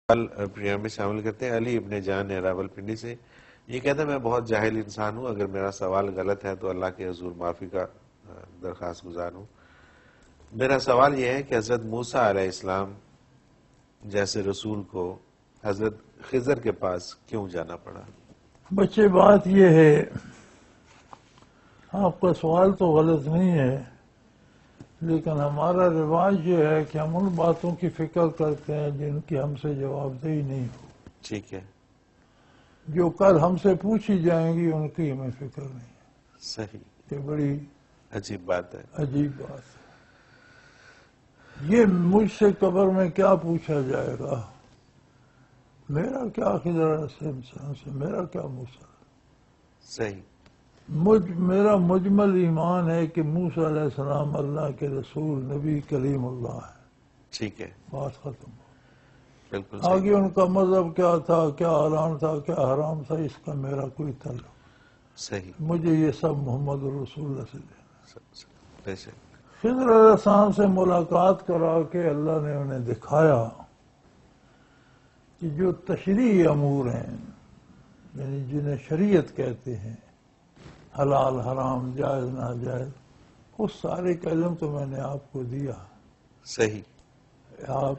Programme میں شامل کرتے ہیں۔ علی ابن جان ہے راول پنڈی سے، یہ کہتا ہے میں بہت جاہل انسان ہوں، اگر میرا سوال غلط ہے تو اللہ کے حضور معافی کا درخواست گزار ہوں۔ میرا سوال یہ ہے کہ حضرت موسیٰ علیہ السلام جیسے رسول کو حضرت خضر کے پاس کیوں جانا پڑا؟ بچے بات یہ ہے، آپ کا سوال تو غلط نہیں ہے، لیکن ہمارا رواج یہ ہے کہ ہم ان باتوں کی فکر کرتے ہیں جن کی ہم سے جواب دہی نہیں ہو۔ ٹھیک ہے، جو کل ہم سے پوچھی جائیں گی ان کی ہمیں فکر نہیں ہے۔ صحیح، یہ بڑی عجیب بات ہے۔ عجیب بات ہے۔ یہ مجھ سے قبر میں کیا پوچھا جائے گا، میرا کیا خضر سے انسان سے، میرا کیا موسیٰ۔ صحیح، میرا مجمل ایمان ہے کہ موسیٰ علیہ السلام اللہ کے رسول نبی کلیم اللہ ہے، ٹھیک ہے، بات ختم ہو۔ بالکل آگے صحیح، ان کا مذہب کیا تھا، کیا حلال تھا، کیا حرام تھا، اس کا میرا کوئی تعلق نہیں۔ صحیح، مجھے یہ سب محمد رسول اللہ سے لینا۔ بے شک، خضر علیہ السلام سے ملاقات کرا کے اللہ نے انہیں دکھایا کہ جو تشریعی امور ہیں، یعنی جنہیں شریعت کہتے ہیں، حلال حرام جائز ناجائز، اس سارے کا علم تو میں نے آپ کو دیا۔ صحیح، آپ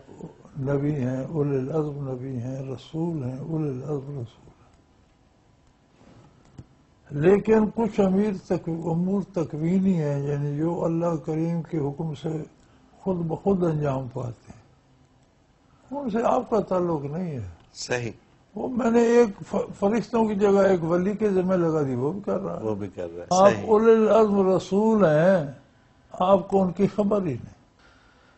نبی ہیں، اولی العزم نبی ہیں، رسول ہیں، اولی العزم رسول ہیں، لیکن کچھ امور تکوینی ہیں، یعنی جو اللہ کریم کے حکم سے خود بخود انجام پاتے ہیں، ان سے آپ کا تعلق نہیں ہے۔ صحیح، وہ میں نے ایک فرشتوں کی جگہ ایک ولی کے ذمہ لگا دی، وہ بھی کر رہا ہے۔ وہ بھی کر رہا ہے، آپ صحیح، اولی العزم رسول ہیں، آپ کو ان کی خبر ہی نہیں۔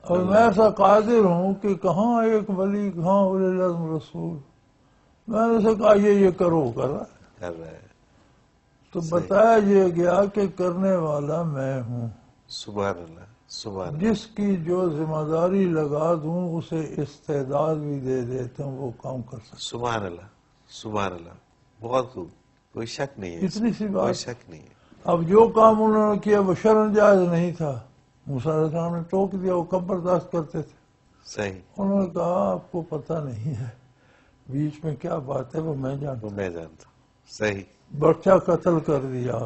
اور میں ایسا قادر ہوں کہ کہاں ایک ولی، کہاں اولی العزم رسول، میں نے اسے کہا یہ کرو، کر رہا ہے۔ کر رہا ہے، تو بتایا یہ گیا کہ کرنے والا میں ہوں، سبحان اللہ، سبحان اللہ، جس کی جو ذمہ داری لگا دوں اسے استعداد بھی دے دیتا ہوں، وہ کام کر سکتا۔ سبحان اللہ، سبحان اللہ، بہت خوب، کوئی شک نہیں ہے، اتنی سی کوئی بات۔ شک نہیں ہے۔ اب جو کام انہوں نے کیا وہ شرعاً جائز نہیں تھا، موسیٰ علیہ السلام نے ٹوک دیا، وہ کب برداشت کرتے تھے؟ صحیح، انہوں نے کہا آپ کو پتہ نہیں ہے بیچ میں کیا بات ہے، وہ میں جانتا وہ ہوں۔ میں جانتا ہوں، صحیح، بچہ قتل کر دیا،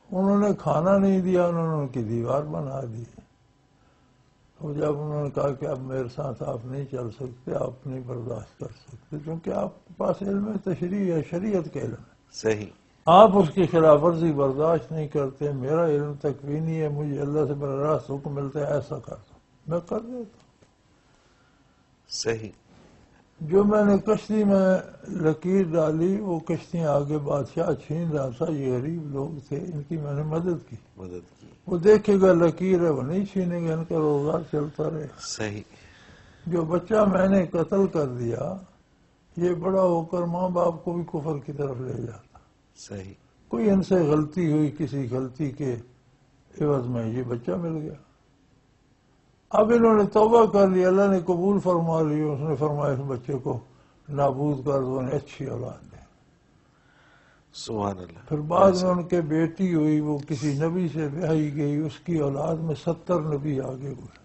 انہوں نے کھانا نہیں دیا، انہوں نے ان کی دیوار بنا دی۔ اور جب انہوں نے کہا کہ اب میرے ساتھ آپ نہیں چل سکتے، آپ نہیں برداشت کر سکتے، کیونکہ آپ کے پاس علم تشریع ہے، شریعت کا علم ہے، صحیح، آپ اس کی خلاف ورزی برداشت نہیں کرتے۔ میرا علم تکوینی ہے، مجھے اللہ سے براہ راست حکم ملتا ہے ایسا کر دو، میں کر دیتا ہوں۔ صحیح، جو میں نے کشتی میں لکیر ڈالی، وہ کشتیاں آگے بادشاہ چھین رہا تھا، یہ غریب لوگ تھے، ان کی میں نے مدد کی۔ مدد کی، وہ دیکھے گا لکیر ہے، وہ نہیں چھینے گا، ان کا روزگار چلتا رہے۔ صحیح، جو بچہ میں نے قتل کر دیا، یہ بڑا ہو کر ماں باپ کو بھی کفر کی طرف لے جاتا۔ صحیح، کوئی ان سے غلطی ہوئی، کسی غلطی کے عوض میں یہ بچہ مل گیا۔ اب انہوں نے توبہ کر لی، اللہ نے قبول فرما لی، اس نے فرمایا اس بچے کو نابود کر دو، انہیں اچھی اولاد دیں۔ سبحان اللہ، پھر بعد میں ان کے بیٹی ہوئی، وہ کسی نبی سے بیاہی گئی، اس کی اولاد میں 70 نبی آگے ہوئے۔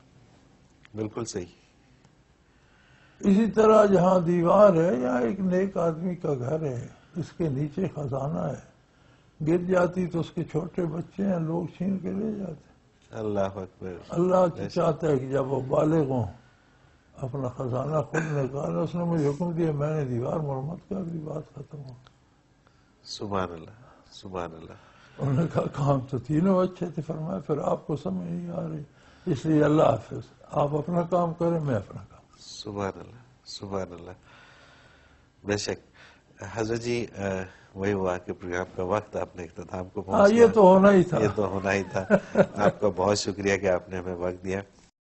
بالکل صحیح، اسی طرح جہاں دیوار ہے، یہاں ایک نیک آدمی کا گھر ہے، اس کے نیچے خزانہ ہے، گر جاتی تو اس کے چھوٹے بچے ہیں، لوگ چھین کے لے جاتے۔ اللہ اکبر، اللہ چاہتا ہے کہ جب وہ بالغ ہوں اپنا خزانہ خود نکالے۔ اس نے مجھے حکم دیا، میں نے دیوار مرمت کر دی، بات ختم ہو۔ سبحان اللہ، سبحان اللہ، انہوں نے کہا کام تو تینوں اچھے تھے۔ فرمایا پھر آپ کو سمجھ نہیں آ رہی، اس لیے اللہ حافظ، آپ اپنا کام کریں، میں اپنا کام۔ سبحان اللہ، سبحان اللہ، بے شک۔ حضرت جی وہی ہوا کہ پروگرام کا وقت آپ نے اختتام کو پہنچ یہ تو ہونا ہی تھا۔ یہ تو ہونا ہی تھا۔ آپ کا بہت شکریہ کہ آپ نے ہمیں وقت دیا۔